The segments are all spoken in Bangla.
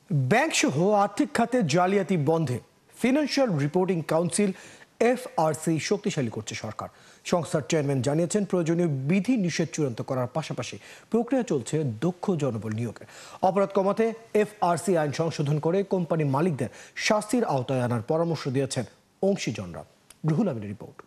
ব্যাংক সহ আর্থিক খাতে জালিয়াতি বন্ধে ফিনান্সিয়াল রিপোর্টিং কাউন্সিল এফআরসি শক্তিশালী করছে সরকার। সংস্থার চেয়ারম্যান জানিয়েছেন, প্রয়োজনীয় বিধি নিষেধ চূড়ান্ত করার পাশাপাশি প্রক্রিয়া চলছে দক্ষ জনবল নিয়োগের। অপরাধ কমাতে এফআরসি আইন সংশোধন করে কোম্পানি মালিকদের শাস্তির আওতায় আনার পরামর্শ দিয়েছেন অংশীজনরা। রুহুল আমিনের রিপোর্ট।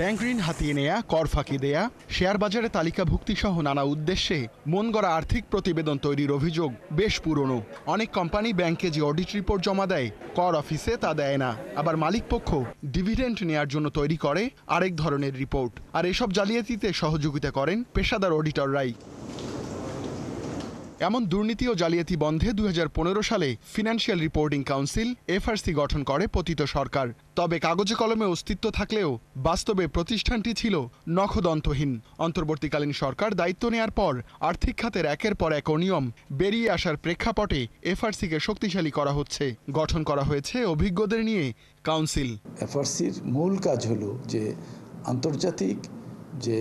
ব্যাংক ঋণ হাতিয়ে নেয়া, কর ফাঁকি দেয়া, শেয়ার বাজারে তালিকাভুক্তি সহ নানা উদ্দেশ্যে মন গড়া আর্থিক প্রতিবেদন তৈরির অভিযোগ বেশ পুরনো। অনেক কোম্পানি ব্যাংকে যে অডিট রিপোর্ট জমা দেয়, কর অফিসে তা দেয় না। আবার মালিকপক্ষ ডিভিডেন্ড নেয়ার জন্য তৈরি করে আরেক ধরনের রিপোর্ট। আর এসব জালিয়াতিতে সহযোগিতা করেন পেশাদার অডিটররাই। এমন দুর্নীতি ও জালিয়াতি বন্ধে 2015 সালে ফিনান্সিয়াল রিপোর্টিং কাউন্সিল এফআরসি গঠন করে পতিত সরকার। তবে কাগজে কলমে অস্তিত্ব থাকলেও বাস্তবে প্রতিষ্ঠানটি ছিল নখদন্তহীন। অন্তর্বর্তীকালীন সরকার দায়িত্ব নেয়ার পর আর্থিক খাতের একের পর এক অনিয়ম বেরিয়ে আসার প্রেক্ষাপটে এফআরসিকে শক্তিশালী করা হচ্ছে। গঠন করা হয়েছে অভিজ্ঞদের নিয়ে কাউন্সিল। এফআরসির মূল কাজ হলো যে আন্তর্জাতিক যে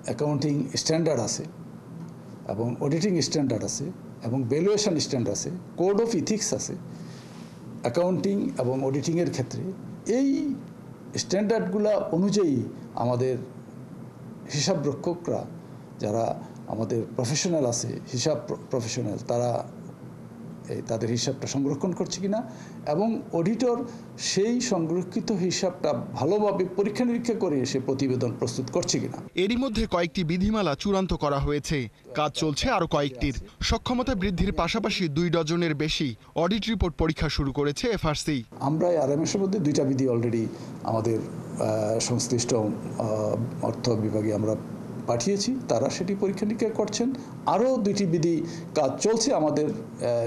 অ্যাকাউন্টিং স্ট্যান্ডার্ড আছে এবং অডিটিং স্ট্যান্ডার্ড আছে এবং ভ্যালুয়েশন স্ট্যান্ডার্ড আছে, কোড অফ ইথিক্স আছে অ্যাকাউন্টিং এবং অডিটিংয়ের ক্ষেত্রে। এই স্ট্যান্ডার্ডগুলা অনুযায়ী আমাদের হিসাবরক্ষকরা, যারা আমাদের প্রফেশনাল আছে, হিসাব প্রফেশনাল, তারা তাদের হিসাবটা সংরক্ষণ করছে কিনা এবং অডিটর সেই সংরক্ষিত হিসাবটা ভালোভাবে পরীক্ষা নিরীক্ষা করে সে প্রতিবেদন প্রস্তুত করছে কিনা। এরই মধ্যে কয়েকটি বিধিমালা চূড়ান্ত করা হয়েছে। কাজ চলছে আরও কয়েকটির। সক্ষমতা বৃদ্ধির পাশাপাশি 2 ডজনের বেশি অডিট রিপোর্ট পরীক্ষা শুরু করেছে এফআরসি। আমরা আরএমএসের মধ্যে 2টা বিধি অলরেডি আমাদের সংশ্লিষ্ট অর্থ বিভাগে আমরা পাঠিয়েছি, তারা সেটি পরীক্ষা নিরীক্ষা করছেন। আরও 2টি বিধি কাজ চলছে। আমাদের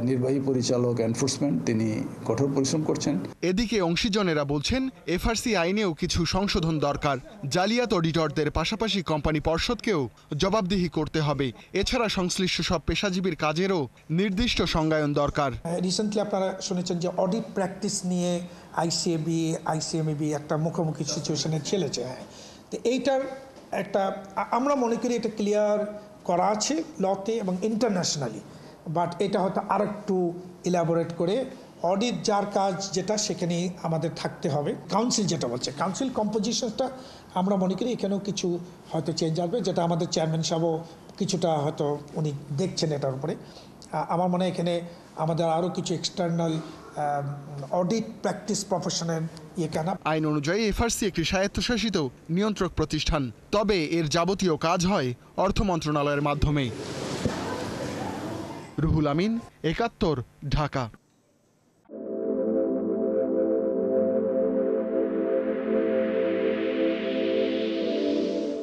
নির্বাহী পরিচালক এনফোর্সমেন্ট, তিনি কঠোর পরিশ্রম করছেন। এদিকে অংশীজনেরা বলছেন, এফআরসি আইনেও কিছু সংশোধন দরকার। জালিয়াত অডিটরদের পাশাপাশি কোম্পানি পর্ষদকেও জবাবদিহি করতে হবে। এছাড়া সংশ্লিষ্ট সব পেশাজীবীর কাজেরও নির্দিষ্ট সংজ্ঞায়ন দরকার। রিসেন্টলি আপনারা শুনেছেন যে অডিট প্র্যাকটিস নিয়ে আইসিএমএবি একটা মুখোমুখি সিচুয়েশনে চলেছে। তো এইটার একটা আমরা মনে করি এটা ক্লিয়ার করা আছে লতে এবং ইন্টারন্যাশনালি, বাট এটা হয়তো আরেকটু ইলাবোরেট করে অডিট যার কাজ যেটা সেখানে আমাদের থাকতে হবে। কাউন্সিল যেটা বলছে, কাউন্সিল কম্পোজিশনটা আমরা মনে করি এখানেও কিছু হয়তো চেঞ্জ আসবে, যেটা আমাদের চেয়ারম্যান সাহেবও কিছুটা হয়তো উনি দেখছেন এটার উপরে। আমার মনে হয় এখানে আমাদের আরও কিছু এক্সটার্নাল অডিট প্র্যাকটিস প্রফেশনাল কেনা। আইন অনুযায়ী এফআরসি একটি স্বায়ত্তশাসিত নিয়ন্ত্রক প্রতিষ্ঠান। তবে এর যাবতীয় কাজ হয় অর্থ মন্ত্রণালয়ের মাধ্যমে। রুহুল আমিন, 71, ঢাকা।